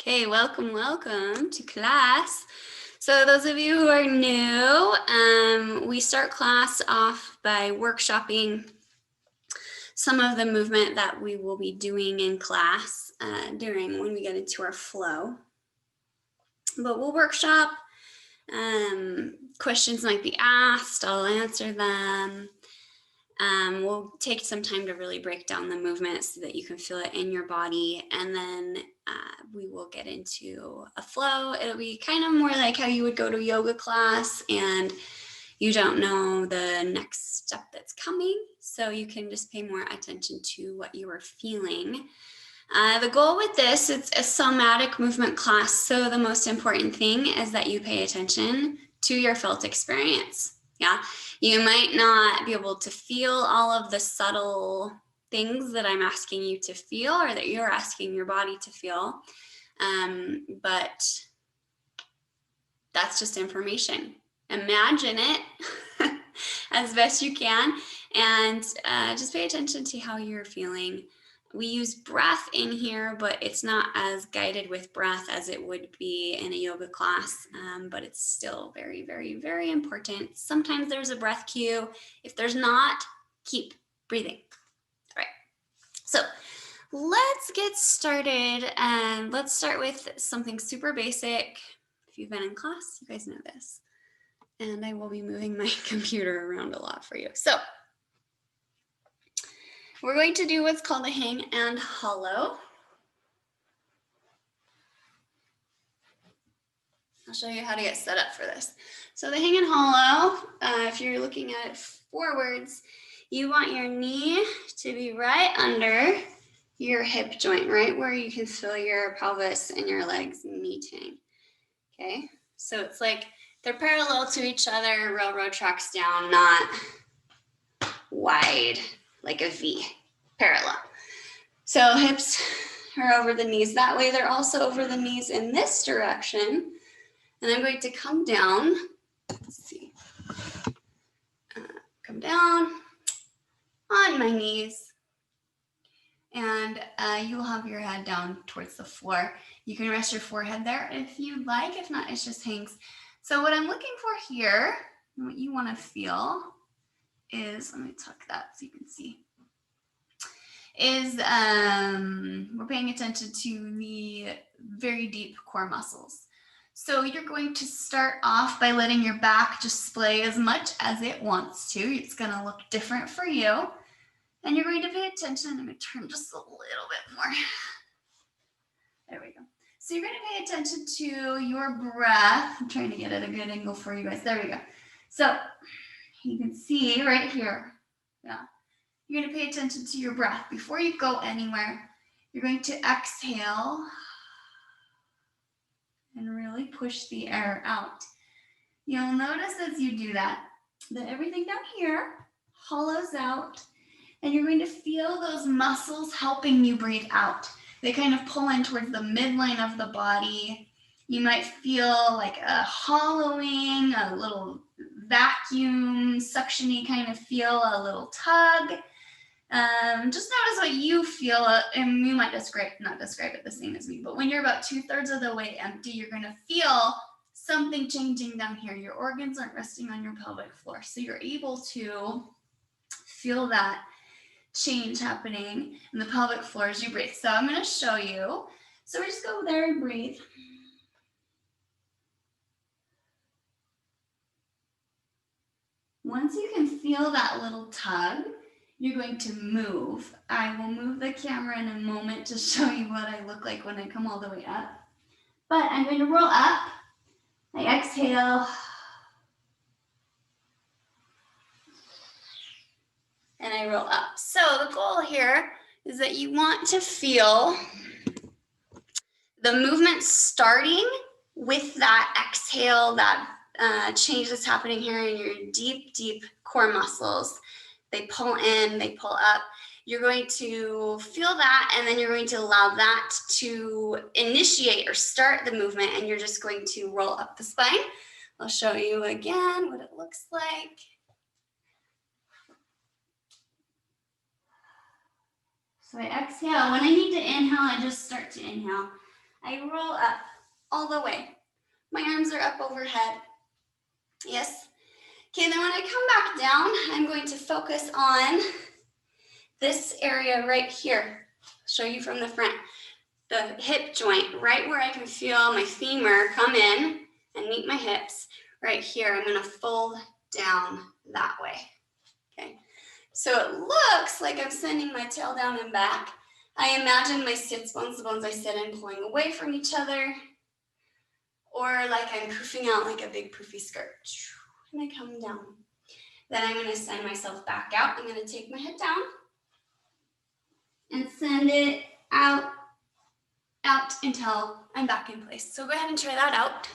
Okay, welcome to class. So those of you who are new, we start class off by workshopping some of the movement that we will be doing in class during when we get into our flow. But we'll workshop, questions might be asked, I'll answer them. We'll take some time to really break down the movement so that you can feel it in your body, and then we will get into a flow. It'll be kind of more like how you would go to a yoga class and you don't know the next step that's coming, so you can just pay more attention to what you are feeling. The goal with this, it's a somatic movement class, so the most important thing is that you pay attention to your felt experience. Yeah, you might not be able to feel all of the subtle things that I'm asking you to feel or that you're asking your body to feel, but that's just information. Imagine it as best you can, and just pay attention to how you're feeling. We use breath in here, but it's not as guided with breath as it would be in a yoga class, but it's still very, very, very important. Sometimes there's a breath cue. If there's not, keep breathing. All right, so let's get started, and let's start with something super basic. If you've been in class, you guys know this, and I will be moving my computer around a lot for you. So we're going to do what's called a hang and hollow. I'll show you how to get set up for this. So the hang and hollow, if you're looking at it forwards, you want your knee to be right under your hip joint, right where you can feel your pelvis and your legs meeting. Okay, so it's like they're parallel to each other, railroad tracks down, not wide like a V, parallel. So hips are over the knees that way. They're also over the knees in this direction. And I'm going to come down, let's see, come down on my knees, and you will have your head down towards the floor. You can rest your forehead there if you'd like. If not, it just hangs. So what I'm looking for here, and what you want to feel is, let me tuck that so you can see, is we're paying attention to the very deep core muscles. So you're going to start off by letting your back just splay as much as it wants to. It's going to look different for you. And you're going to pay attention. I'm going to turn just a little bit more. There we go. So you're going to pay attention to your breath. I'm trying to get at a good angle for you guys. There we go. So you can see right here. Yeah. You're going to pay attention to your breath. Before you go anywhere, you're going to exhale and really push the air out. You'll notice as you do that everything down here hollows out, and you're going to feel those muscles helping you breathe out. They kind of pull in towards the midline of the body. You might feel like a hollowing, a little vacuum, suction-y kind of feel, a little tug. Just notice what you feel, and you might not describe it the same as me, but when you're about 2/3 of the way empty, you're going to feel something changing down here. Your organs aren't resting on your pelvic floor, so you're able to feel that change happening in the pelvic floor as you breathe. So I'm going to show you. So we just go there and breathe. Once you can feel that little tug, you're going to move. I will move the camera in a moment to show you what I look like when I come all the way up. But I'm going to roll up. I exhale. And I roll up. So the goal here is that you want to feel the movement starting with that exhale, that change that's happening here in your deep, deep core muscles. They pull in, they pull up. You're going to feel that, and then you're going to allow that to initiate or start the movement, and you're just going to roll up the spine. I'll show you again what it looks like. So I exhale. When I need to inhale, I just start to inhale. I roll up all the way. My arms are up overhead. Yes. Okay, then when I come back down, I'm going to focus on this area right here. Show you from the front. The hip joint, right where I can feel my femur come in and meet my hips. Right here, I'm gonna fold down that way. Okay, so it looks like I'm sending my tail down and back. I imagine my sits bones, the bones I sit in, pulling away from each other, or like I'm poofing out like a big poofy skirt. And I come down. Then I'm gonna send myself back out. I'm gonna take my head down and send it out until I'm back in place. So go ahead and try that out.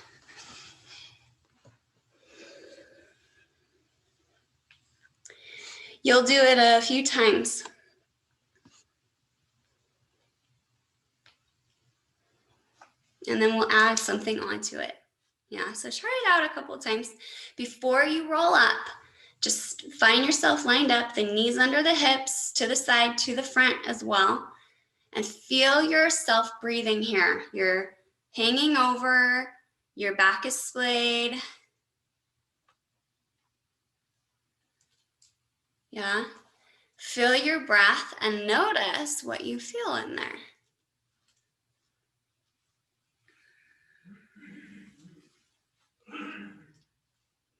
You'll do it a few times. And then we'll add something onto it. Yeah, so try it out a couple of times. Before you roll up, just find yourself lined up, the knees under the hips, to the side, to the front as well. And feel yourself breathing here. You're hanging over, your back is splayed. Yeah. Feel your breath and notice what you feel in there.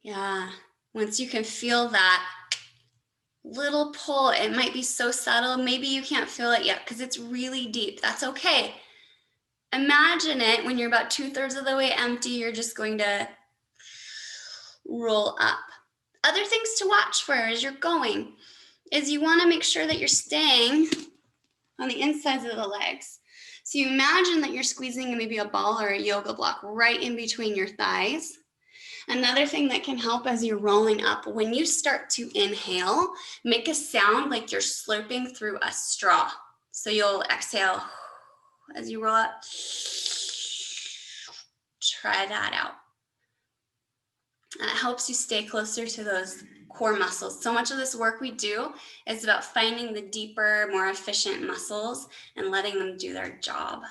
Yeah. Once you can feel that little pull, it might be so subtle. Maybe you can't feel it yet because it's really deep. That's okay. Imagine it when you're about 2/3 of the way empty, you're just going to roll up. Other things to watch for as you're going is you want to make sure that you're staying on the insides of the legs. So you imagine that you're squeezing maybe a ball or a yoga block right in between your thighs. Another thing that can help as you're rolling up, when you start to inhale, make a sound like you're slurping through a straw. So you'll exhale as you roll up. Try that out. And it helps you stay closer to those core muscles. So much of this work we do is about finding the deeper, more efficient muscles and letting them do their job.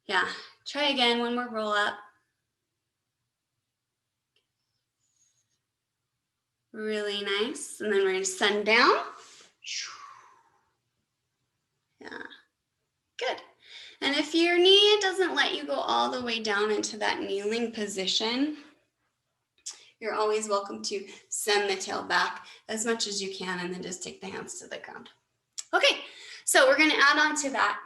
Yeah, try again, one more roll up. Really nice. And then we're going to send down. Yeah, good. And if your knee doesn't let you go all the way down into that kneeling position, you're always welcome to send the tail back as much as you can and then just take the hands to the ground. Okay, so we're going to add on to that.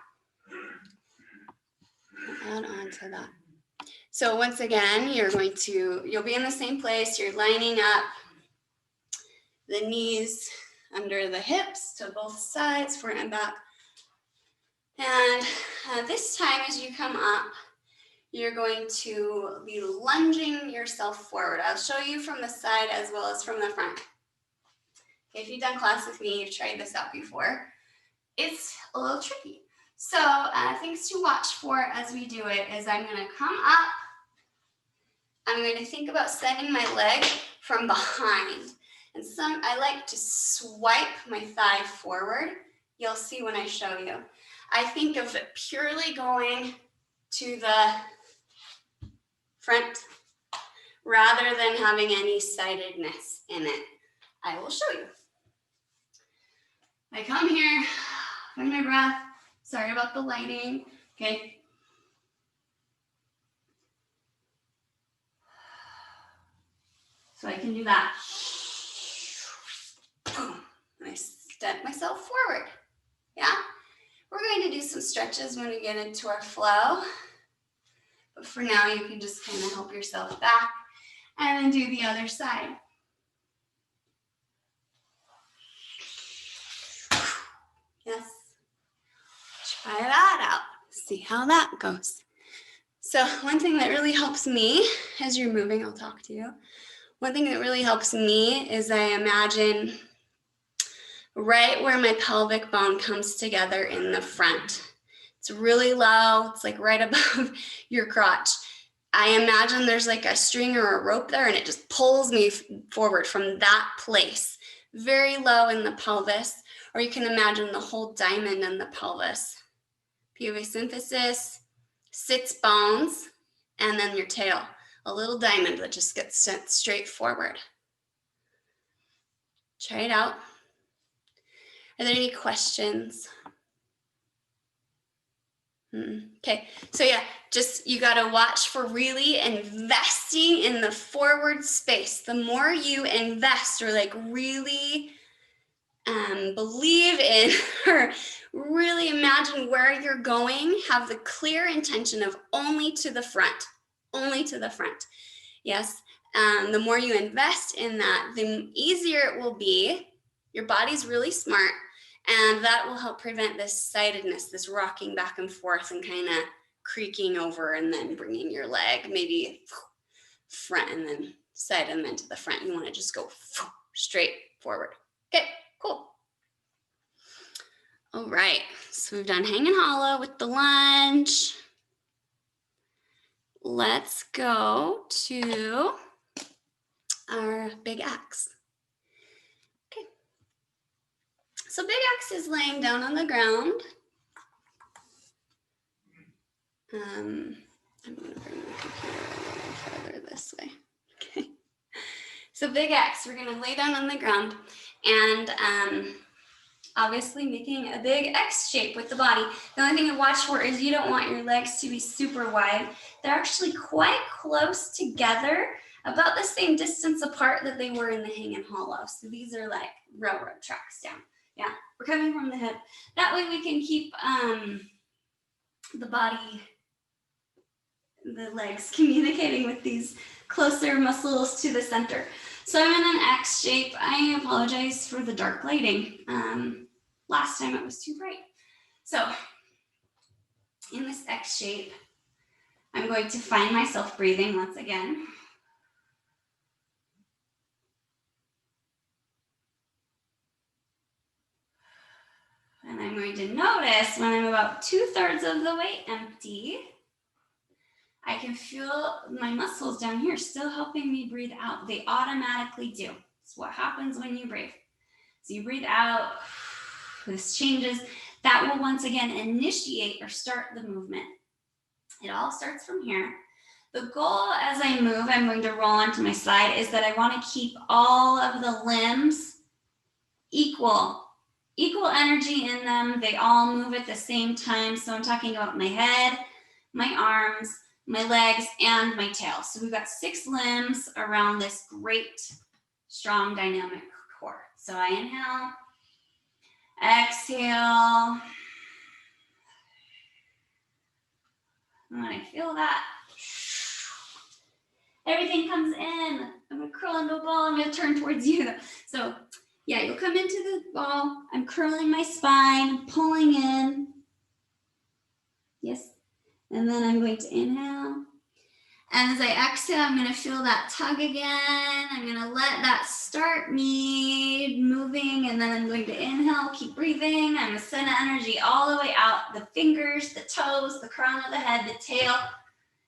So once again, you'll be in the same place. You're lining up the knees under the hips to both sides, front and back. And this time as you come up, you're going to be lunging yourself forward. I'll show you from the side as well as from the front. Okay, if you've done class with me, you've tried this out before. It's a little tricky. So things to watch for as we do it is I'm going to come up. I'm going to think about sending my leg from behind. And I like to swipe my thigh forward. You'll see when I show you. I think of it purely going to the front rather than having any sidedness in it. I will show you. I come here, find my breath. Sorry about the lighting. Okay. So I can do that. Boom. And I step myself forward. Yeah. We're going to do some stretches when we get into our flow. But for now, you can just kind of help yourself back and then do the other side. Yes. Try that out. See how that goes. So one thing that really helps me as you're moving, I'll talk to you. One thing that really helps me is I imagine right where my pelvic bone comes together in the front. It's really low. It's like right above your crotch. I imagine there's like a string or a rope there and it just pulls me forward from that place, very low in the pelvis, or you can imagine the whole diamond in the pelvis Pubic symphysis, sits bones, and then your tail, a little diamond that just gets sent straight forward. Try it out. Are there any questions? Okay, so yeah, just you gotta watch for really investing in the forward space. The more you invest or like really believe in or really imagine where you're going, have the clear intention of only to the front, only to the front. Yes, the more you invest in that, the easier it will be. Your body's really smart, and that will help prevent this sightedness, this rocking back and forth and kind of creaking over and then bringing your leg maybe front and then side and then to the front. You want to just go straight forward. Okay, cool. All right, so we've done hang and hollow with the lunge. Let's go to our big X. Okay, so big X is laying down on the ground. I'm going to bring my computer a little further this way. Okay, so big X, we're going to lay down on the ground and obviously making a big X shape with the body. The only thing to watch for is you don't want your legs to be super wide. They're actually quite close together, about the same distance apart that they were in the hang and hollow. So these are like railroad tracks down. Yeah, we're coming from the hip. That way we can keep the body, the legs communicating with these closer muscles to the center. So I'm in an X shape. I apologize for the dark lighting. Last time it was too bright. So in this X shape, I'm going to find myself breathing once again. And I'm going to notice when I'm about 2/3 of the way empty, I can feel my muscles down here still helping me breathe out. They automatically do. It's what happens when you breathe. So you breathe out, this changes. That will once again initiate or start the movement. It all starts from here. The goal as I move, I'm going to roll onto my side, is that I want to keep all of the limbs equal energy in them. They all move at the same time. So I'm talking about my head, my arms, my legs, and my tail. So we've got 6 limbs around this great, strong, dynamic core. So I inhale, exhale. And when I feel that, everything comes in. I'm gonna curl into a ball. I'm gonna turn towards you. So yeah, you'll come into the ball. I'm curling my spine, pulling in. Yes. And then I'm going to inhale. And as I exhale, I'm going to feel that tug again. I'm going to let that start me moving. And then I'm going to inhale, keep breathing. I'm going to send energy all the way out. The fingers, the toes, the crown of the head, the tail.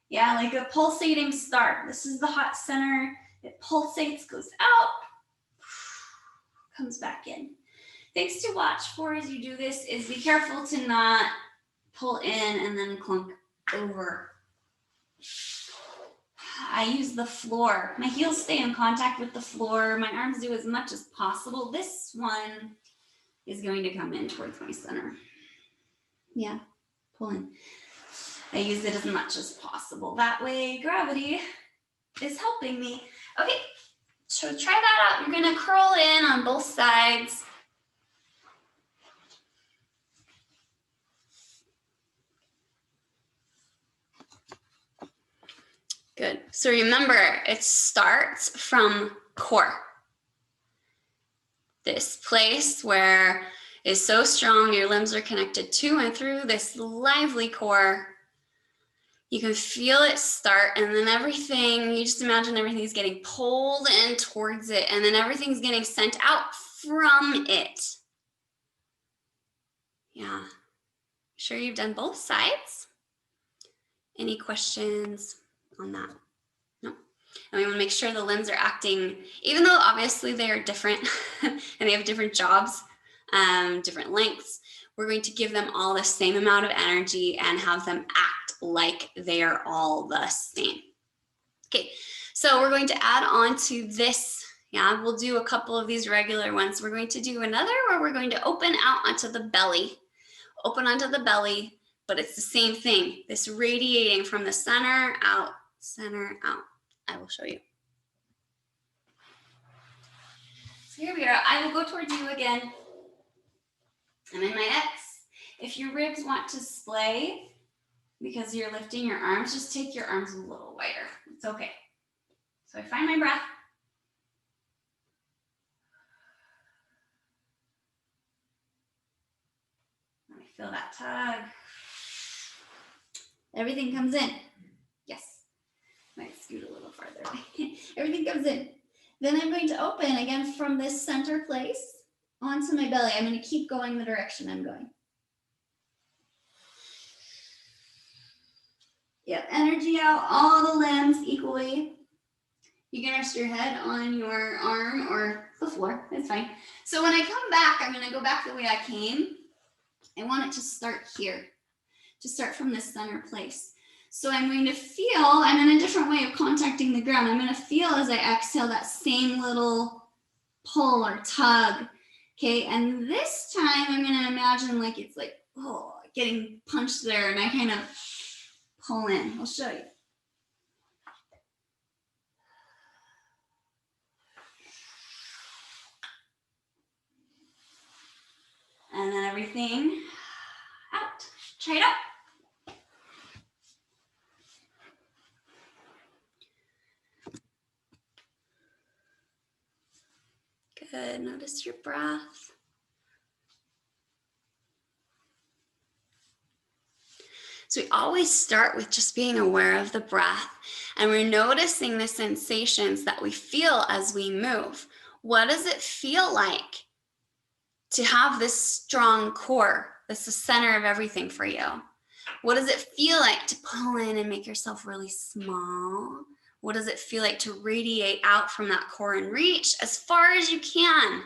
Yeah, like a pulsating start. This is the hot center. It pulsates, goes out, comes back in. Things to watch for as you do this is be careful to not pull in and then clunk over. I use the floor. My heels stay in contact with the floor. My arms do as much as possible. This one is going to come in towards my center. Yeah, pull in. I use it as much as possible. That way, gravity is helping me. Okay, so try that out. You're gonna curl in on both sides. Good. So remember, it starts from core. This place where is so strong, your limbs are connected to and through this lively core. You can feel it start, and then everything, you just imagine everything's getting pulled in towards it, and then everything's getting sent out from it. Yeah. Sure you've done both sides? Any questions on that? No? And we want to make sure the limbs are acting, even though obviously they are different and they have different jobs, different lengths, we're going to give them all the same amount of energy and have them act like they are all the same. Okay, so we're going to add on to this. Yeah, we'll do a couple of these regular ones. We're going to do another where we're going to open out onto the belly. Open onto the belly, but it's the same thing. This radiating from the center out, center out. I will show you. So here we are. I will go towards you again. I'm in my X. If your ribs want to splay because you're lifting your arms, just take your arms a little wider. It's okay. So I find my breath. I feel that tug. Everything comes in. Yes. Might scoot a little farther away. Everything comes in. Then I'm going to open again from this center place onto my belly. I'm going to keep going the direction I'm going. Yep, energy out all the limbs equally. You can rest your head on your arm or the floor, that's fine. So when I come back, I'm going to go back the way I came. I want it to start here, to start from this center place. So I'm going to feel, I'm in a different way of contacting the ground. I'm going to feel as I exhale that same little pull or tug. Okay, and this time I'm going to imagine like it's like, oh, getting punched there, and I kind of pull in. I'll show you. And then everything out. Try it out. Good. Notice your breath. So we always start with just being aware of the breath, and we're noticing the sensations that we feel as we move. What does it feel like to have this strong core? That's the center of everything for you. What does it feel like to pull in and make yourself really small? What does it feel like to radiate out from that core and reach as far as you can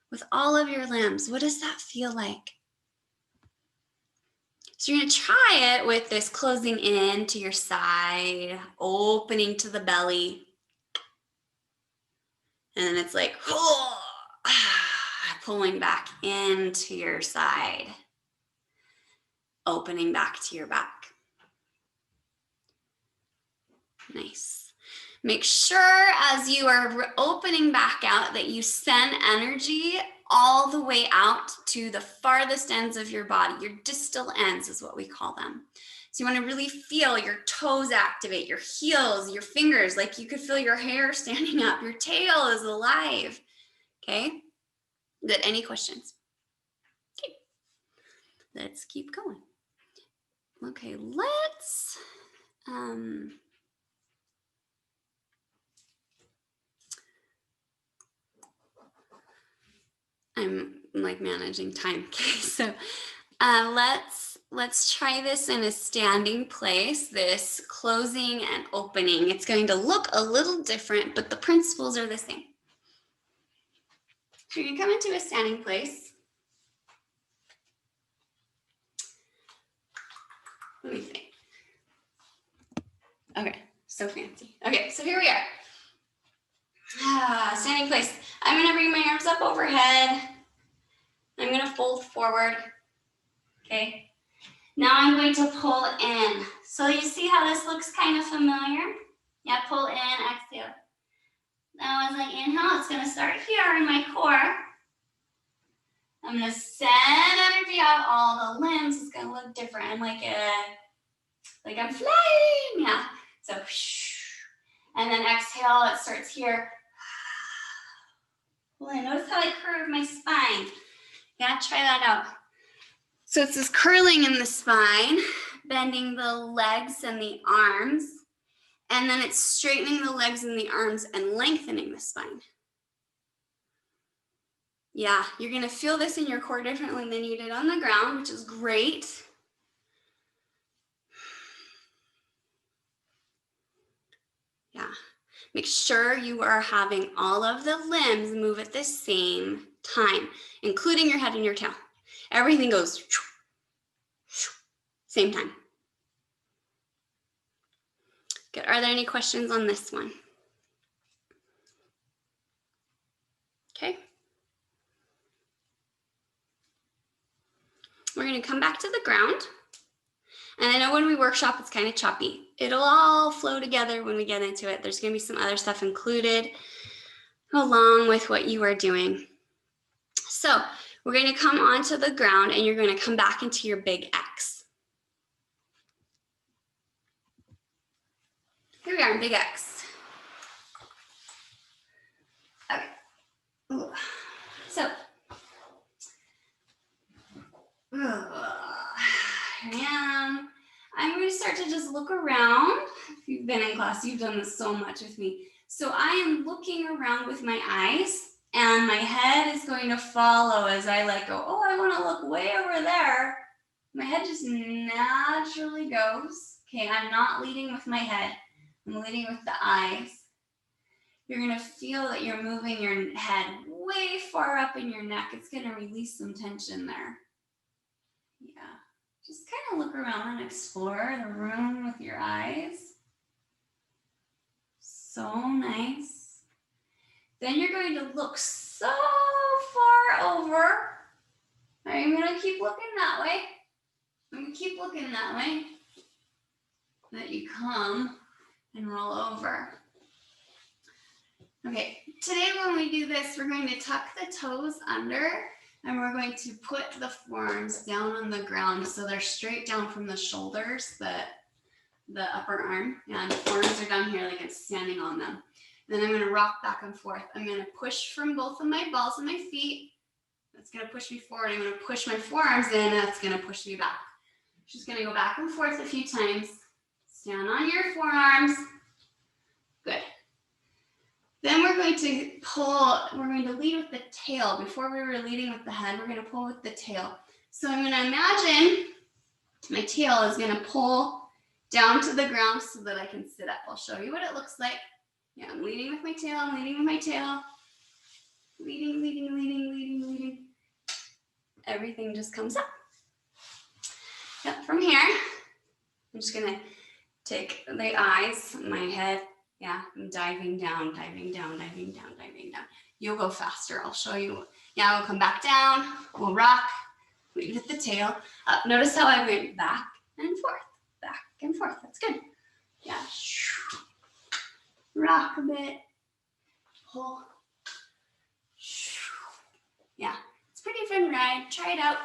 with all of your limbs? What does that feel like? So you're going to try it with this closing in to your side, opening to the belly. And then it's like, oh, pulling back into your side, opening back to your back. Nice. Make sure as you are opening back out that you send energy all the way out to the farthest ends of your body. Your distal ends is what we call them. So you want to really feel your toes activate, your heels, your fingers, like you could feel your hair standing up. Your tail is alive. Okay? Good. Any questions? Okay. Let's keep going. Okay, let's I'm like managing time. Okay, so let's try this in a standing place, this closing and opening. It's going to look a little different, but the principles are the same. So you come into a standing place. Let me think. Okay, so fancy. Okay, so here we are. Standing place. I'm going to bring my arms up overhead. I'm going to fold forward. Okay. Now I'm going to pull in. So you see how this looks kind of familiar? Yeah, pull in, exhale. Now as I inhale, it's going to start here in my core. I'm going to send energy out all the limbs. It's going to look different. I'm like I'm flying. Yeah. So, and then exhale, it starts here. Well, notice how I curve my spine. Yeah, try that out. So it's this curling in the spine, bending the legs and the arms, and then it's straightening the legs and the arms and lengthening the spine. Yeah, you're gonna feel this in your core differently than you did on the ground, which is great. Yeah, make sure you are having all of the limbs move at the same time, including your head and your tail. Everything goes same time. Good. Are there any questions on this one? Okay. We're going to come back to the ground. And I know when we workshop, it's kind of choppy. It'll all flow together when we get into it. There's going to be some other stuff included along with what you are doing. So we're going to come onto the ground and you're going to come back into your big X. Here we are in big X. Okay. Ooh. So, here I am. I'm going to start to just look around. If you've been in class, you've done this so much with me. So I am looking around with my eyes and my head is going to follow as I like go, oh, I want to look way over there. My head just naturally goes. Okay, I'm not leading with my head. I'm leading with the eyes. You're going to feel that you're moving your head way far up in your neck. It's going to release some tension there. Yeah. Just kind of look around and explore the room with your eyes. So nice. Then you're going to look so far over. I'm going to keep looking that way. I'm going to keep looking that way. That you come and roll over. Okay, today when we do this, we're going to tuck the toes under and we're going to put the forearms down on the ground so they're straight down from the shoulders, the upper arm, and the forearms are down here like it's standing on them. Then I'm going to rock back and forth. I'm going to push from both of my balls of my feet. That's going to push me forward. I'm going to push my forearms in. That's going to push me back. Just going to go back and forth a few times. Stand on your forearms. Good. Then we're going to pull, we're going to lead with the tail. Before we were leading with the head, we're going to pull with the tail. So I'm going to imagine my tail is going to pull down to the ground so that I can sit up. I'll show you what it looks like. Yeah, I'm leading with my tail, I'm leading with my tail. Leading, leading, leading, leading, leading. Everything just comes up. Yep, from here, I'm just going to take the eyes, my head. Yeah, I'm diving down, diving down, diving down, diving down. You'll go faster. I'll show you. Yeah, we'll come back down. We'll rock. Lead with the tail. Up. Notice how I went back and forth, back and forth. That's good. Yeah. Rock a bit. Pull. Yeah, it's a pretty fun ride. Try it out.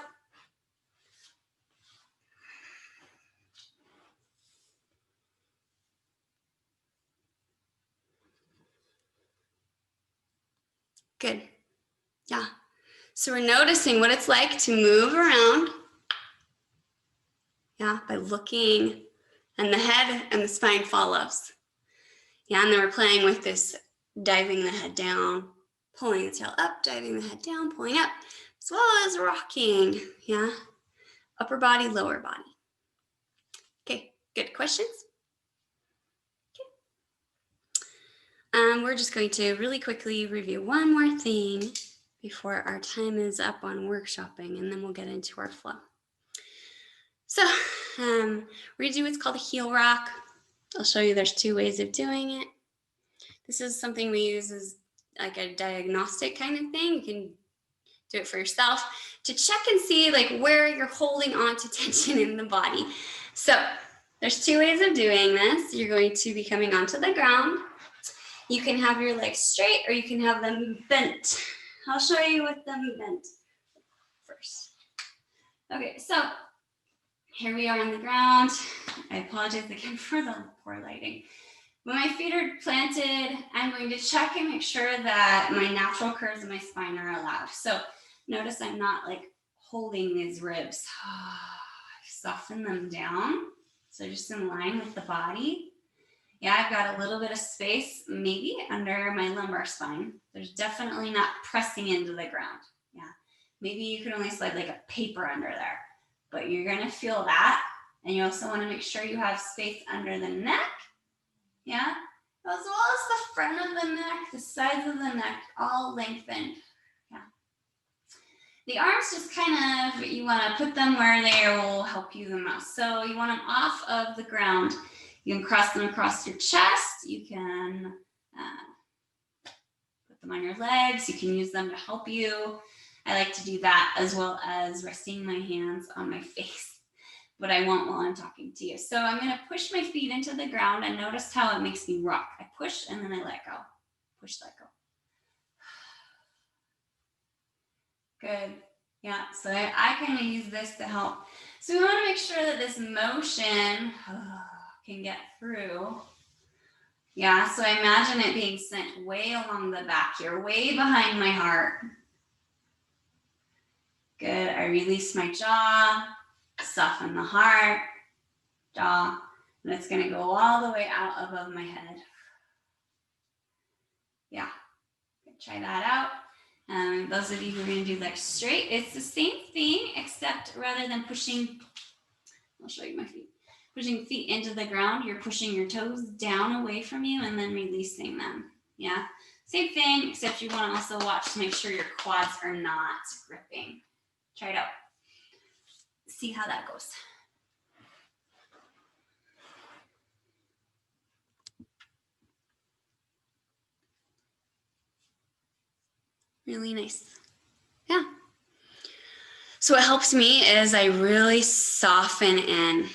Good. Yeah. So we're noticing what it's like to move around. Yeah, by looking, and the head and the spine follows. Yeah, and then we're playing with this, diving the head down, pulling the tail up, diving the head down, pulling up, as well as rocking. Yeah, upper body, lower body. Okay, good. Questions? Okay. We're just going to really quickly review one more thing before our time is up on workshopping, and then we'll get into our flow. So we're going to do what's called a heel rock. I'll show you there's two ways of doing it. This is something we use as like a diagnostic kind of thing. You can do it for yourself to check and see like where you're holding on to tension in the body. So there's two ways of doing this. You're going to be coming onto the ground. You can have your legs straight or you can have them bent. I'll show you with them bent first. Okay, so here we are on the ground. I apologize again for the poor lighting. When my feet are planted, I'm going to check and make sure that my natural curves in my spine are allowed. So notice I'm not like holding these ribs. Soften them down. So just in line with the body. Yeah, I've got a little bit of space, maybe under my lumbar spine. There's definitely not pressing into the ground. Yeah, maybe you can only slide like a paper under there, but you're gonna feel that. And you also wanna make sure you have space under the neck. Yeah, as well as the front of the neck, the sides of the neck, all lengthened. Yeah. The arms just kind of, you want to put them where they will help you the most. So you want them off of the ground. You can cross them across your chest. You can put them on your legs. You can use them to help you. I like to do that as well as resting my hands on my face, but I won't while I'm talking to you. So I'm going to push my feet into the ground and notice how it makes me rock. I push and then I let go. Push, let go. Good. Yeah, so I kind of use this to help. So we want to make sure that this motion can get through. Yeah, so I imagine it being sent way along the back here, way behind my heart. Good. I release my jaw, soften the heart, jaw, and it's going to go all the way out above my head. Yeah, try that out. Those of you who are going to do legs straight, it's the same thing, except rather than pushing, I'll show you my feet, pushing feet into the ground, you're pushing your toes down away from you and then releasing them. Yeah, same thing, except you want to also watch to make sure your quads are not gripping. Try it out. See how that goes. Really nice. Yeah. So what helps me is I really soften in.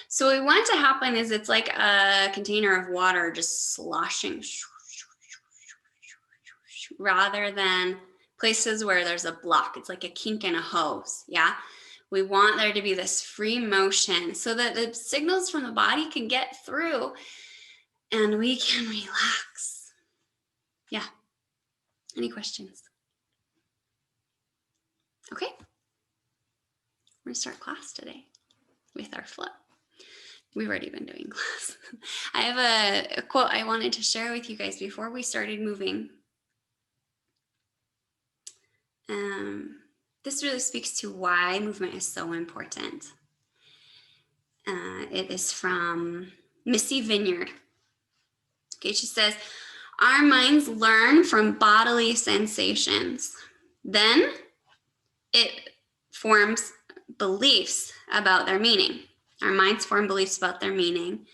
So what we want to happen is it's like a container of water just sloshing rather than places where there's a block. It's like a kink in a hose. Yeah. We want there to be this free motion so that the signals from the body can get through and we can relax. Yeah. Any questions? Okay. We're going to start class today with our flow. We've already been doing class. I have a quote I wanted to share with you guys before we started moving. This really speaks to why movement is so important. It is from Missy Vineyard. Okay, she says, our minds learn from bodily sensations. Then it forms beliefs about their meaning. Our minds form beliefs about their meaning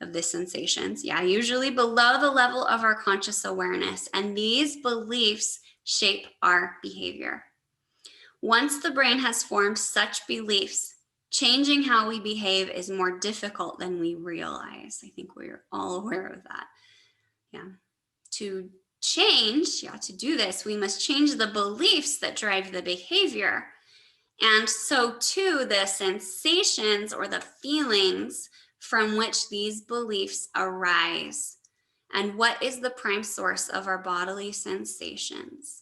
of the sensations. Yeah, usually below the level of our conscious awareness. And these beliefs shape our behavior. Once the brain has formed such beliefs, changing how we behave is more difficult than we realize. I think we're all aware of that. Yeah. To change, to do this, we must change the beliefs that drive the behavior. And so too, the sensations or the feelings from which these beliefs arise. And what is the prime source of our bodily sensations?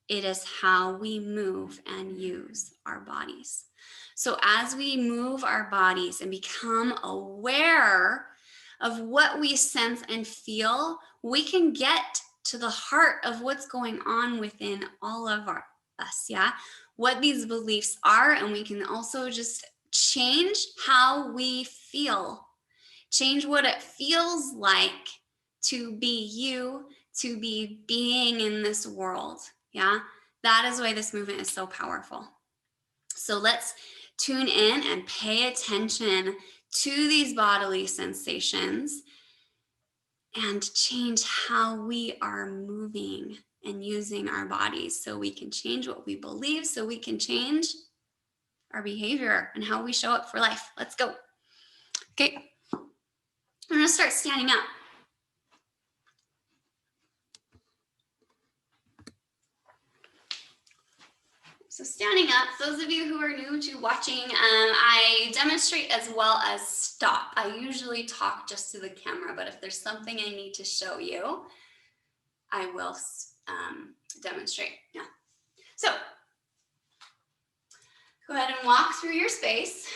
It is how we move and use our bodies. So as we move our bodies and become aware of what we sense and feel, we can get to the heart of what's going on within all of us, yeah? What these beliefs are, and we can also just change how we feel. Change what it feels like to be you, to be being in this world. Yeah, that is why this movement is so powerful. So let's tune in and pay attention to these bodily sensations and change how we are moving and using our bodies so we can change what we believe, so we can change our behavior and how we show up for life. Let's go. Okay, I'm gonna start standing up. So standing up, those of you who are new to watching, I demonstrate as well as stop. I usually talk just to the camera, but if there's something I need to show you, I will demonstrate. Yeah. So go ahead and walk through your space.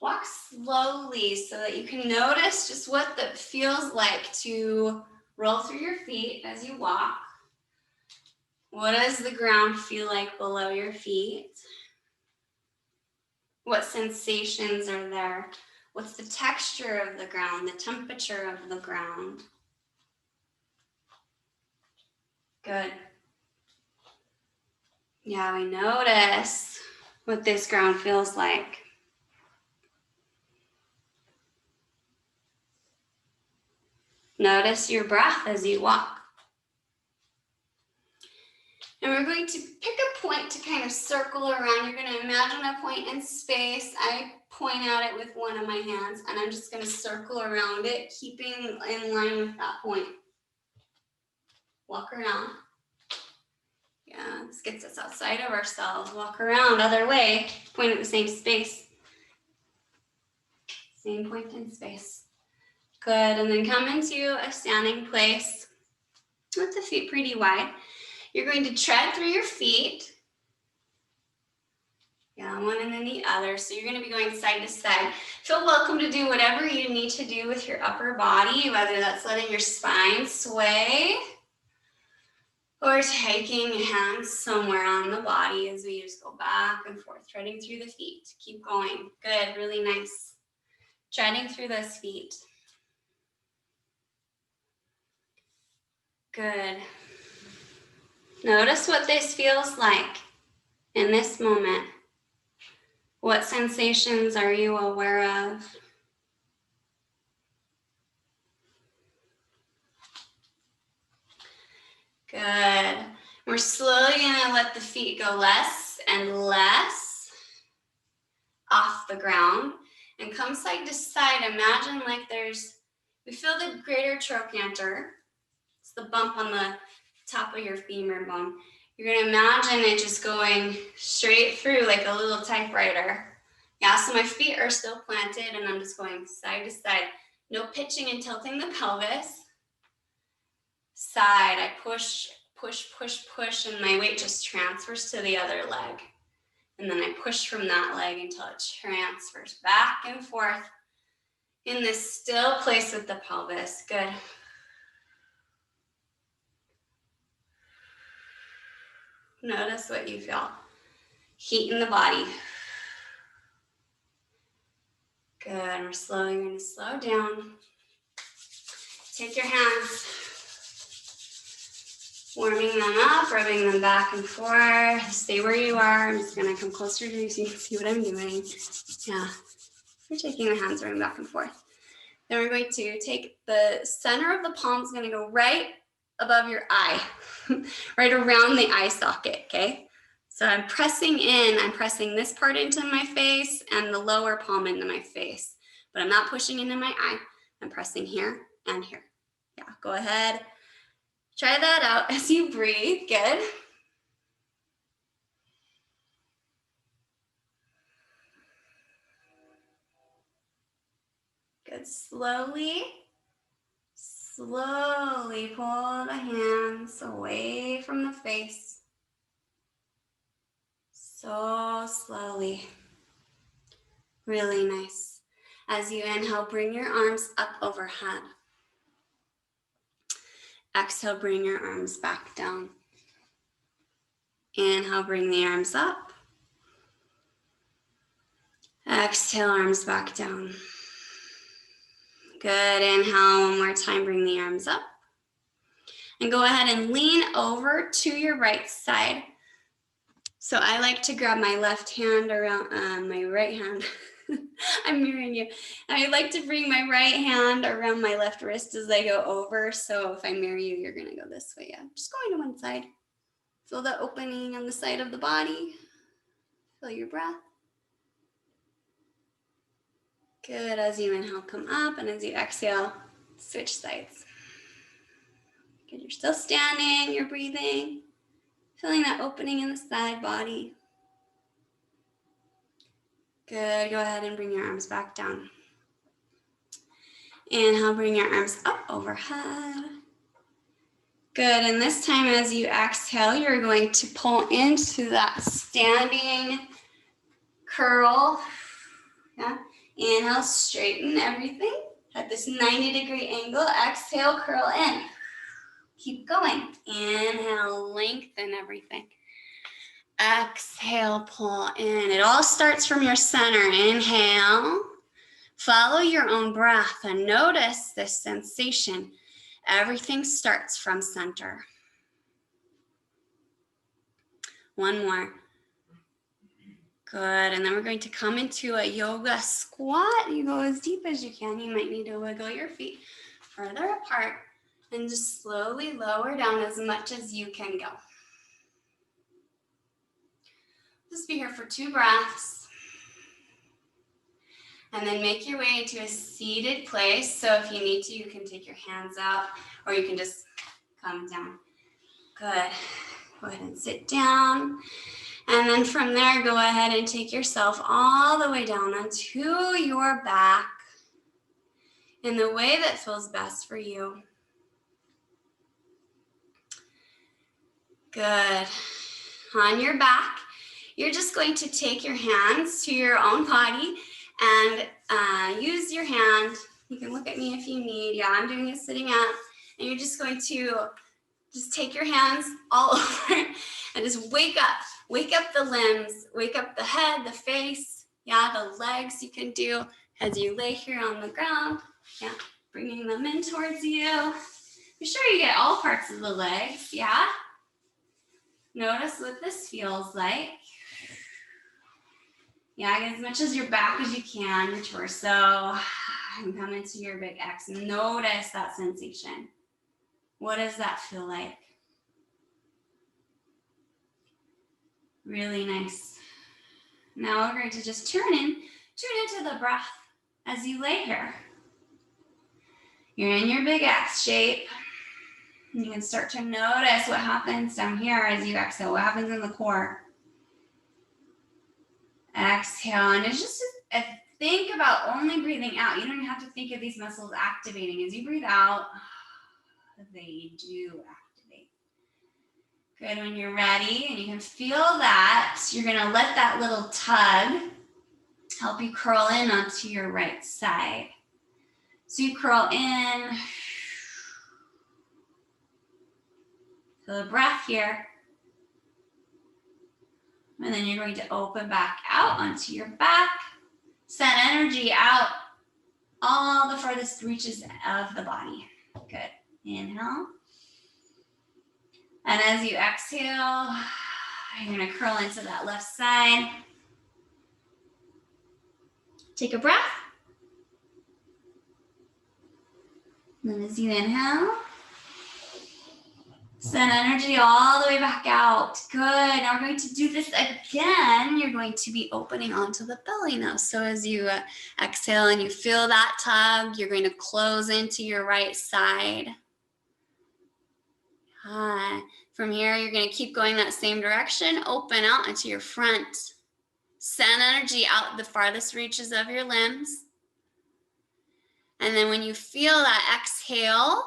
Walk slowly so that you can notice just what it feels like to roll through your feet as you walk. What does the ground feel like below your feet? What sensations are there? What's the texture of the ground, the temperature of the ground? Good. Yeah, we notice what this ground feels like. Notice your breath as you walk. And we're going to pick a point to kind of circle around. You're going to imagine a point in space. I point at it with one of my hands, and I'm just going to circle around it, keeping in line with that point. Walk around. Yeah, this gets us outside of ourselves. Walk around, other way, point at the same space. Same point in space. Good, and then come into a standing place with the feet pretty wide. You're going to tread through your feet. Yeah, one and then the other. So you're going to be going side to side. Feel welcome to do whatever you need to do with your upper body, whether that's letting your spine sway or taking hands somewhere on the body as we just go back and forth, treading through the feet. Keep going. Good, really nice. Treading through those feet. Good. Notice what this feels like in this moment. What sensations are you aware of? Good. We're slowly going to let the feet go less and less off the ground and come side to side. Imagine like we feel the greater trochanter. It's the bump on the top of your femur bone. You're going to imagine it just going straight through like a little typewriter. Yeah, so my feet are still planted and I'm just going side to side. No pitching and tilting the pelvis. Side, I push, push, push, push, and my weight just transfers to the other leg. And then I push from that leg until it transfers back and forth in this still place with the pelvis. Good. Notice what you feel. Heat in the body. Good, we're slowly going to slow down. Take your hands, warming them up, rubbing them back and forth. Stay where you are. I'm just going to come closer to you so you can see what I'm doing. Yeah, we're taking the hands, rubbing back and forth. Then we're going to take the center of the palms, going to go right above your eye, right around the eye socket, okay? So I'm pressing this part into my face and the lower palm into my face, but I'm not pushing into my eye. I'm pressing here and here. Yeah, go ahead. Try that out as you breathe. Good. Good. Slowly pull the hands away from the face. So slowly. Really nice. As you inhale, bring your arms up overhead. Exhale, bring your arms back down. Inhale, bring the arms up. Exhale, arms back down. Good. Inhale, one more time, bring the arms up. And go ahead and lean over to your right side. So I like to grab my left hand around my right hand. I'm mirroring you. I like to bring my right hand around my left wrist as I go over. So if I mirror you, you're going to go this way. Yeah, just going to one side. Feel the opening on the side of the body. Feel your breath. Good. As you inhale, come up. And as you exhale, switch sides. Good. You're still standing. You're breathing. Feeling that opening in the side body. Good. Go ahead and bring your arms back down. Inhale, bring your arms up overhead. Good. And this time as you exhale, you're going to pull into that standing curl. Yeah. Inhale, straighten everything at this 90-degree angle. Exhale, curl in. Keep going. Inhale, lengthen everything. Exhale, pull in. It all starts from your center. Inhale. Follow your own breath and notice this sensation. Everything starts from center. One more. Good. And then we're going to come into a yoga squat. You go as deep as you can. You might need to wiggle your feet further apart and just slowly lower down as much as you can go. Just be here for 2 breaths. And then make your way into a seated place. So if you need to, you can take your hands out or you can just come down. Good. Go ahead and sit down. And then from there, go ahead and take yourself all the way down onto your back in the way that feels best for you. Good. On your back, you're just going to take your hands to your own body and use your hand. You can look at me if you need. Yeah, I'm doing it sitting up. And you're just going to just take your hands all over and just wake up. Wake up the limbs. Wake up the head, the face. Yeah, the legs you can do as you lay here on the ground. Yeah, bringing them in towards you. Be sure you get all parts of the legs. Yeah. Notice what this feels like. Yeah, get as much as your back as you can, your torso. And come into your big X. Notice that sensation. What does that feel like? Really nice. Now we're going to just tune into the breath as you lay here. You're in your big X shape. You can start to notice what happens down here as you exhale, what happens in the core. Exhale, and it's just think about only breathing out. You don't have to think of these muscles activating. As you breathe out, they do activate. Good. When you're ready and you can feel that, you're going to let that little tug help you curl in onto your right side. So you curl in. Feel the breath here. And then you're going to open back out onto your back. Send energy out all the farthest reaches of the body. Good. Inhale. And as you exhale, you're going to curl into that left side. Take a breath. And then as you inhale, send energy all the way back out. Good. Now we're going to do this again. You're going to be opening onto the belly now. So as you exhale and you feel that tug, you're going to close into your right side. From here, you're going to keep going that same direction. Open out into your front. Send energy out the farthest reaches of your limbs. And then when you feel that exhale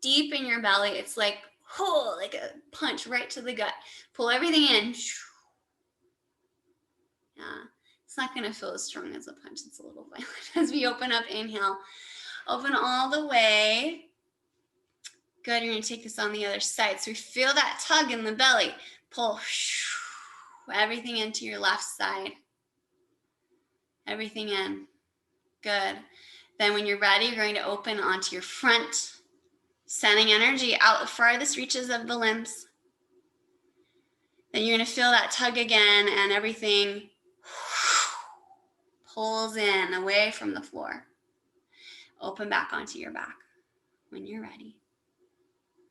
deep in your belly, it's like, oh, like a punch right to the gut. Pull everything in. Yeah, it's not going to feel as strong as a punch. It's a little violent. As we open up, inhale. Open all the way. Good, you're going to take this on the other side. So we feel that tug in the belly. Pull everything into your left side. Everything in. Good. Then when you're ready, you're going to open onto your front, sending energy out the farthest reaches of the limbs. Then you're going to feel that tug again and everything pulls in away from the floor. Open back onto your back when you're ready.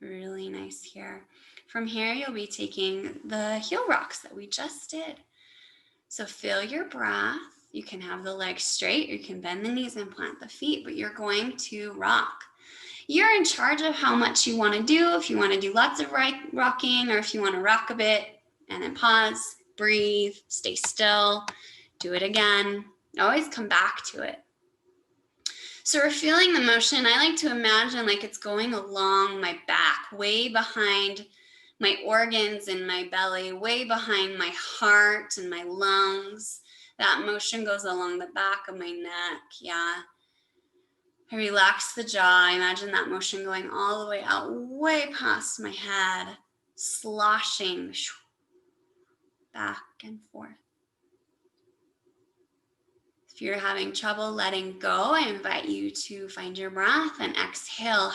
Really nice here. From here, you'll be taking the heel rocks that we just did. So feel your breath. You can have the legs straight, or you can bend the knees and plant the feet, but you're going to rock. You're in charge of how much you want to do. If you want to do lots of rocking, or if you want to rock a bit and then pause, breathe, stay still, do it again. Always come back to it. So we're feeling the motion. I like to imagine like it's going along my back, way behind my organs in my belly, way behind my heart and my lungs. That motion goes along the back of my neck. Yeah. I relax the jaw. I imagine that motion going all the way out, way past my head, sloshing back and forth. If you're having trouble letting go, I invite you to find your breath and exhale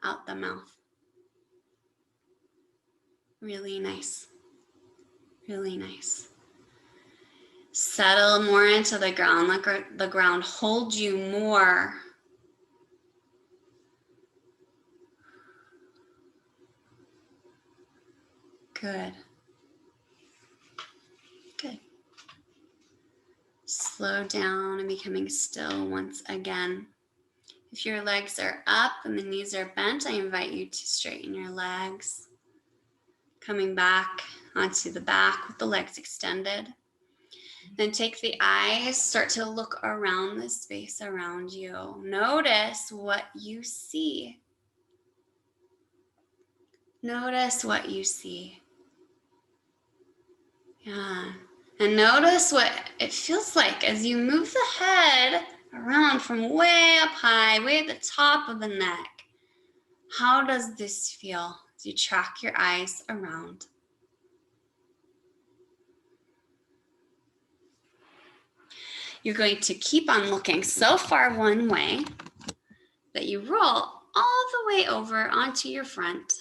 out the mouth. Really nice. Really nice. Settle more into the ground. Let the ground hold you more. Good. Good. Slow down and becoming still once again. If your legs are up and the knees are bent, I invite you to straighten your legs. Coming back onto the back with the legs extended. Then take the eyes, start to look around the space around you. Notice what you see. Notice what you see. Yeah. And notice what it feels like as you move the head around from way up high, way at the top of the neck. How does this feel as you track your eyes around? You're going to keep on looking so far one way that you roll all the way over onto your front.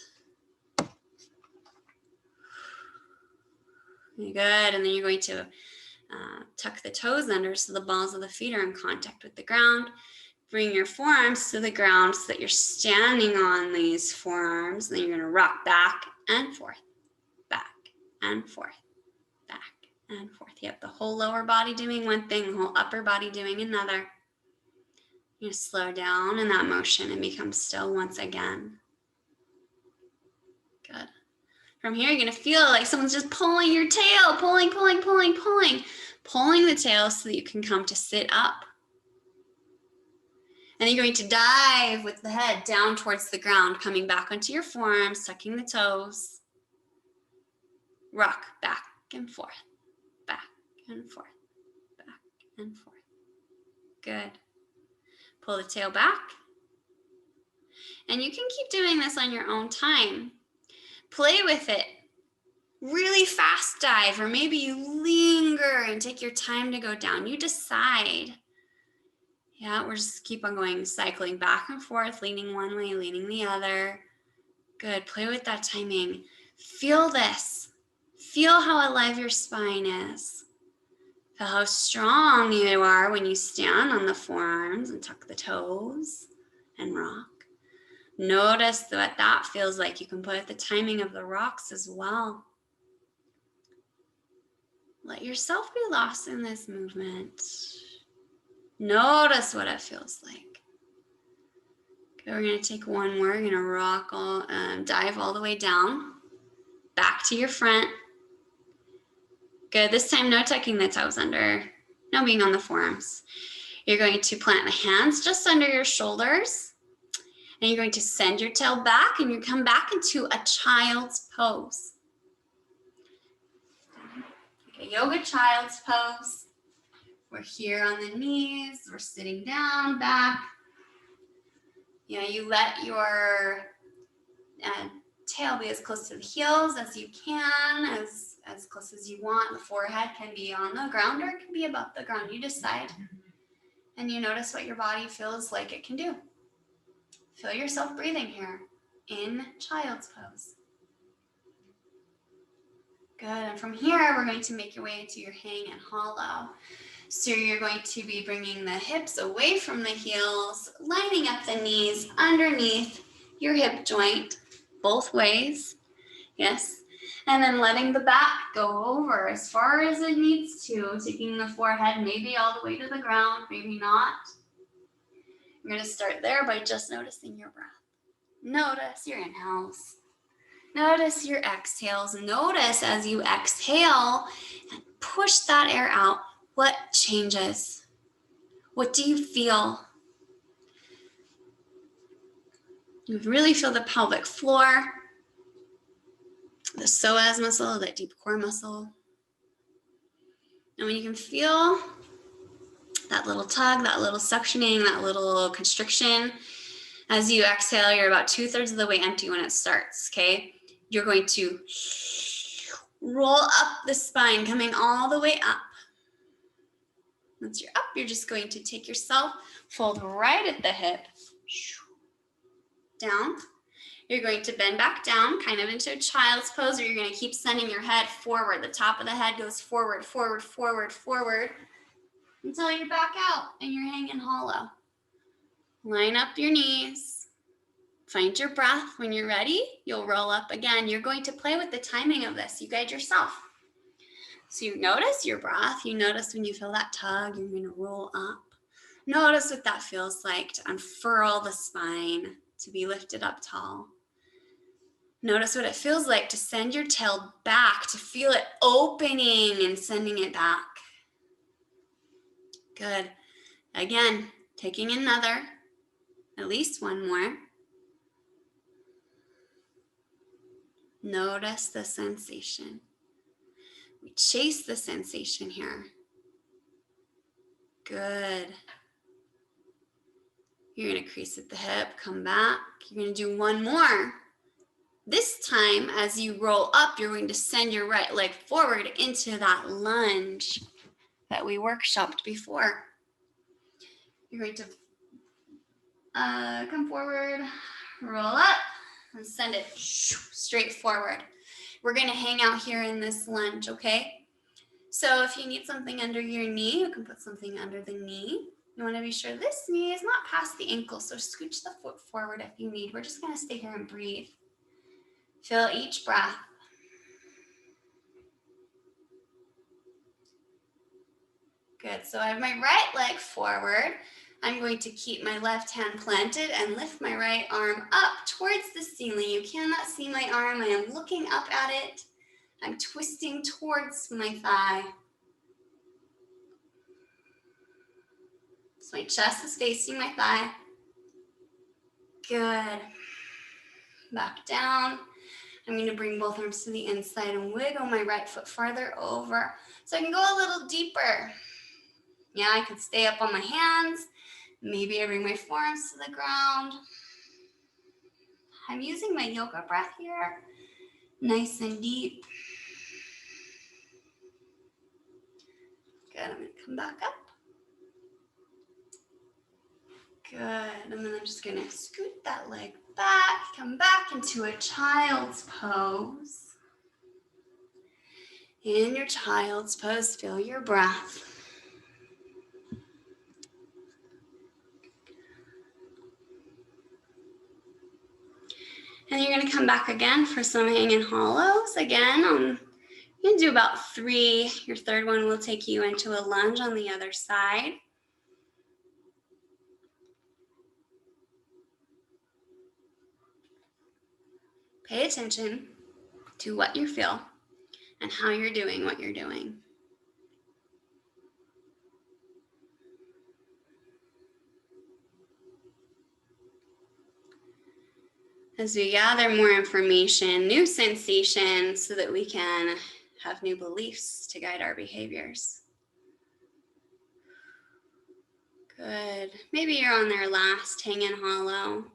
Good, and then you're going to tuck the toes under so the balls of the feet are in contact with the ground. Bring your forearms to the ground so that you're standing on these forearms. Then you're going to rock back and forth, back and forth, back and forth. You have the whole lower body doing one thing, the whole upper body doing another. You're going to slow down in that motion and become still once again. Good. From here, you're going to feel like someone's just pulling your tail, pulling the tail so that you can come to sit up. And you're going to dive with the head down towards the ground, coming back onto your forearms, tucking the toes. Rock back and forth, back and forth, back and forth. Good. Pull the tail back. And you can keep doing this on your own time. Play with it. Really fast dive, or maybe you linger and take your time to go down. You decide. Yeah, we're just keep on going, cycling back and forth, leaning one way, leaning the other. Good, play with that timing. Feel this. Feel how alive your spine is. Feel how strong you are when you stand on the forearms and tuck the toes and rock. Notice what that feels like. You can play with the timing of the rocks as well. Let yourself be lost in this movement. Notice what it feels like. Okay, we're going to take one more. We're going to rock dive all the way down, back to your front. Good. This time, no tucking the toes under, no being on the forearms. You're going to plant the hands just under your shoulders, and you're going to send your tail back, and you come back into a child's pose. Okay, yoga child's pose. We're here on the knees. We're sitting down, back. You know, you let your tail be as close to the heels as you can, as close as you want. The forehead can be on the ground or it can be above the ground. You decide. And you notice what your body feels like it can do. Feel yourself breathing here in child's pose. Good. And from here, we're going to make your way into your hang and hollow. So you're going to be bringing the hips away from the heels, lining up the knees underneath your hip joint, both ways. Yes. And then letting the back go over as far as it needs to, taking the forehead maybe all the way to the ground, maybe not. You're going to start there by just noticing your breath. Notice your inhales. Notice your exhales. Notice as you exhale and push that air out, what changes? What do you feel? You really feel the pelvic floor, the psoas muscle, that deep core muscle. And when you can feel that little tug, that little suctioning, that little constriction, as you exhale, you're about 2/3 of the way empty when it starts, okay? You're going to roll up the spine, coming all the way up. Once you're up, you're just going to take yourself, fold right at the hip, down. You're going to bend back down, kind of into a child's pose, or you're going to keep sending your head forward. The top of the head goes forward, forward, forward, forward, until you're back out and you're hanging hollow. Line up your knees. Find your breath. When you're ready, you'll roll up again. You're going to play with the timing of this. You guide yourself. So you notice your breath. You notice when you feel that tug, you're going to roll up. Notice what that feels like to unfurl the spine, to be lifted up tall. Notice what it feels like to send your tail back, to feel it opening and sending it back. Good. Again, taking another, at least one more. Notice the sensation. We chase the sensation here. Good. You're going to crease at the hip, come back. You're going to do one more. This time, as you roll up, you're going to send your right leg forward into that lunge that we workshopped before. You're going to come forward, roll up, and send it straight forward. We're going to hang out here in this lunge, okay? So if you need something under your knee, you can put something under the knee. You want to be sure this knee is not past the ankle, so scooch the foot forward if you need. We're just going to stay here and breathe. Feel each breath. Good, so I have my right leg forward. I'm going to keep my left hand planted and lift my right arm up towards the ceiling. You cannot see my arm. I am looking up at it. I'm twisting towards my thigh. So my chest is facing my thigh. Good. Back down. I'm going to bring both arms to the inside and wiggle my right foot farther over so I can go a little deeper. Yeah, I could stay up on my hands. Maybe I bring my forearms to the ground. I'm using my yoga breath here. Nice and deep. Good, I'm going to come back up. Good, and then I'm just going to scoot that leg back, come back into a child's pose. In your child's pose, feel your breath. And you're going to come back again for some hanging hollows. Again, you can do about 3. Your third one will take you into a lunge on the other side. Pay attention to what you feel and how you're doing what you're doing. As we gather more information, new sensations, so that we can have new beliefs to guide our behaviors. Good. Maybe you're on their last hanging hollow.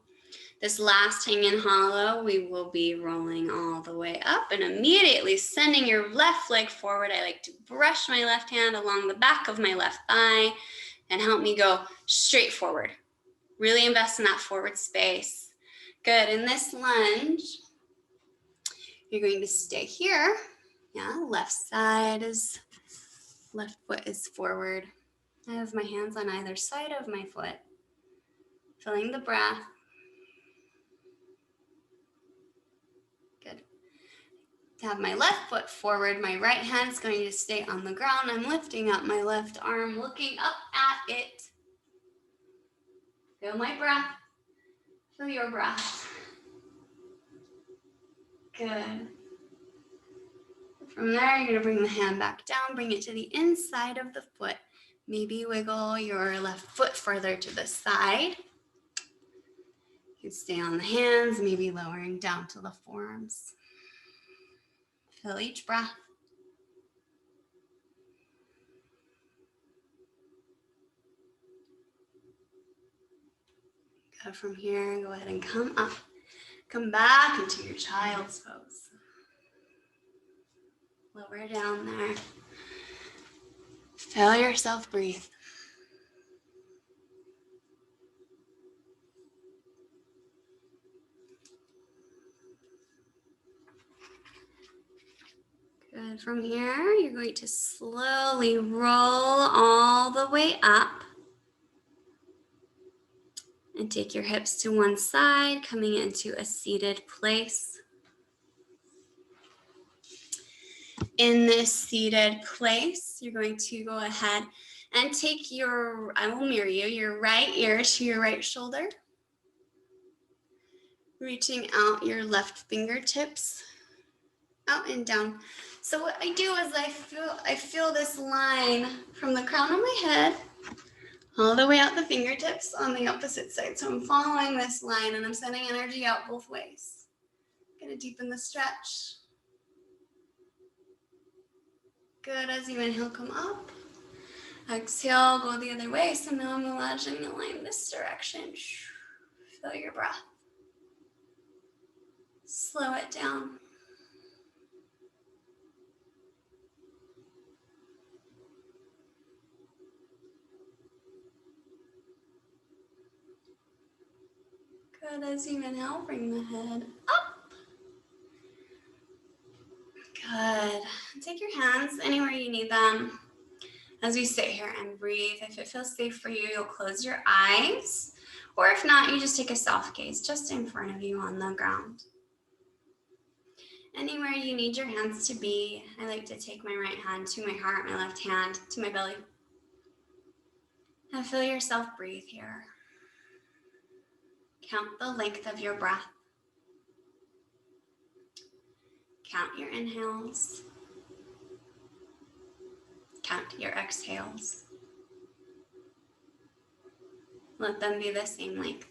This last hanging hollow, we will be rolling all the way up and immediately sending your left leg forward. I like to brush my left hand along the back of my left thigh and help me go straight forward. Really invest in that forward space. Good. In this lunge, you're going to stay here. Yeah, left foot is forward. I have my hands on either side of my foot. Feeling the breath. Good. To have my left foot forward, my right hand's going to stay on the ground. I'm lifting up my left arm, looking up at it. Feel my breath. Feel your breath. Good. From there, you're going to bring the hand back down, bring it to the inside of the foot. Maybe wiggle your left foot further to the side. You can stay on the hands, maybe lowering down to the forearms. Feel each breath. Go from here, go ahead and come up. Come back into your child's pose. Lower down there. Feel yourself breathe. from here, you're going to slowly roll all the way up and take your hips to one side, coming into a seated place. In this seated place, you're going to go ahead and take I will mirror you, your right ear to your right shoulder, reaching out your left fingertips out and down. So what I do is I feel this line from the crown of my head all the way out the fingertips on the opposite side. So I'm following this line and I'm sending energy out both ways. Gonna deepen the stretch. Good. As you inhale, come up. Exhale, go the other way. So now I'm imagining a line this direction. Feel your breath. Slow it down. Good. As you inhale, bring the head up. Good. Take your hands anywhere you need them as we sit here and breathe. If it feels safe for you, you'll close your eyes. Or if not, you just take a soft gaze just in front of you on the ground. Anywhere you need your hands to be, I like to take my right hand to my heart, my left hand to my belly. And feel yourself breathe here. Count the length of your breath. Count your inhales. Count your exhales. Let them be the same length.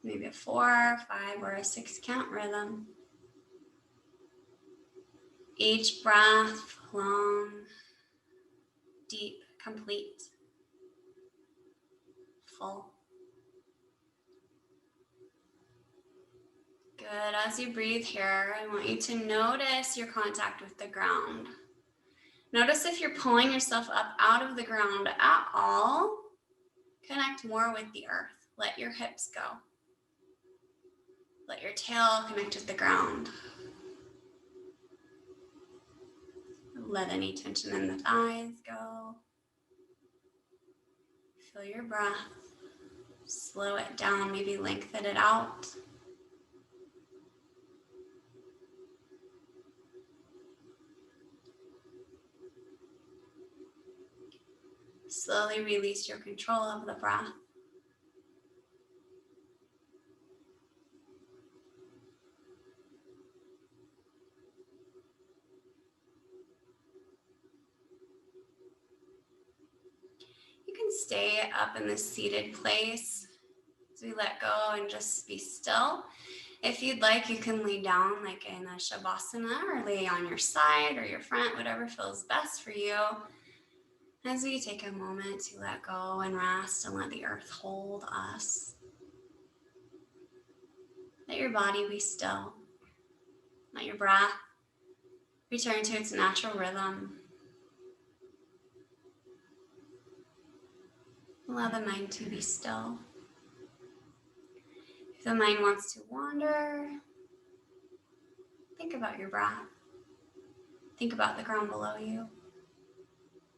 Maybe a 4, 5, or a 6 count rhythm. Each breath long, deep, complete, full. Good. As you breathe here, I want you to notice your contact with the ground. Notice if you're pulling yourself up out of the ground at all. Connect more with the earth. Let your hips go. Let your tail connect with the ground. Let any tension in the thighs go. Feel your breath. Slow it down, maybe lengthen it out. Slowly release your control of the breath. You can stay up in this seated place as we let go and just be still. If you'd like, you can lay down like in a Shavasana or lay on your side or your front, whatever feels best for you. As we take a moment to let go and rest and let the earth hold us. Let your body be still. Let your breath return to its natural rhythm. Allow the mind to be still. If the mind wants to wander, think about your breath. Think about the ground below you.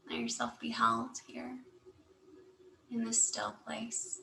Let yourself be held here in this still place.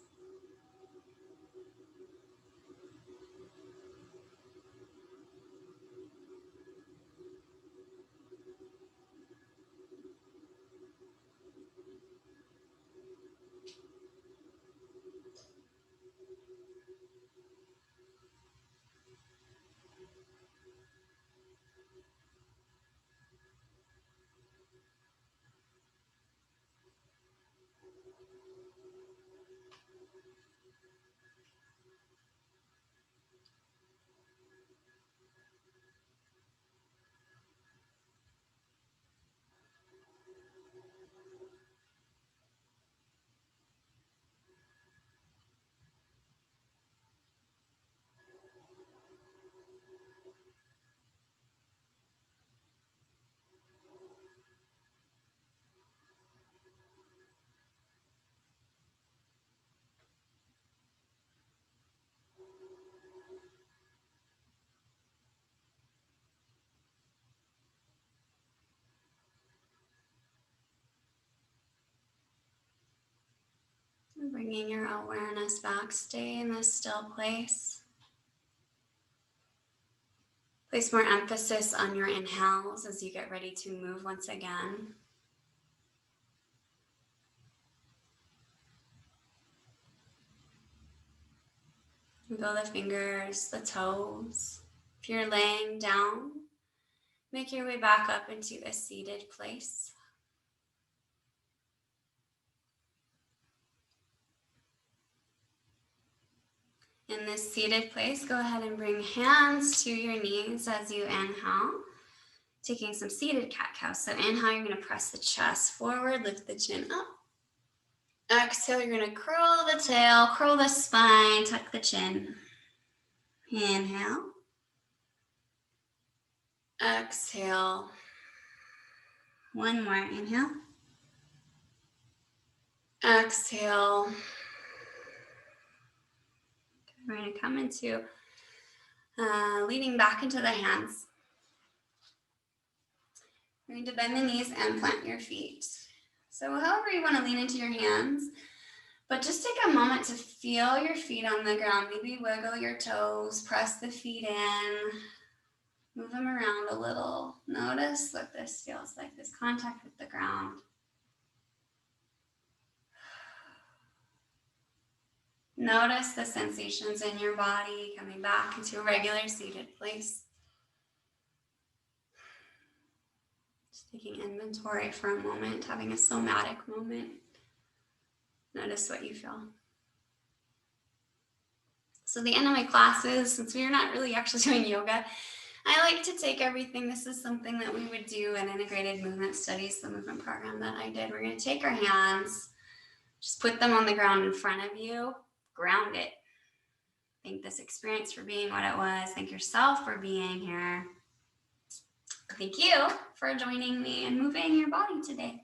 Bringing your awareness back. Stay in this still place. Place more emphasis on your inhales as you get ready to move once again. Wiggle the fingers, the toes. If you're laying down, make your way back up into a seated place. In this seated place, go ahead and bring hands to your knees as you inhale, taking some seated cat-cow. So inhale, you're going to press the chest forward, lift the chin up. Exhale, you're going to curl the tail, curl the spine, tuck the chin. Inhale. Exhale. One more. Inhale. Exhale. We're going to come into leaning back into the hands. We're going to bend the knees and plant your feet. So however you want to lean into your hands, but just take a moment to feel your feet on the ground. Maybe wiggle your toes, press the feet in, move them around a little. Notice what this feels like, this contact with the ground. Notice the sensations in your body coming back into a regular seated place. Just taking inventory for a moment, having a somatic moment. Notice what you feel. So the end of my classes, since we're not really actually doing yoga, I like to take everything. This is something that we would do in integrated movement studies, the movement program that I did. We're going to take our hands, just put them on the ground in front of you, ground it. Thank this experience for being what it was. Thank yourself for being here. Thank you for joining me and moving your body today.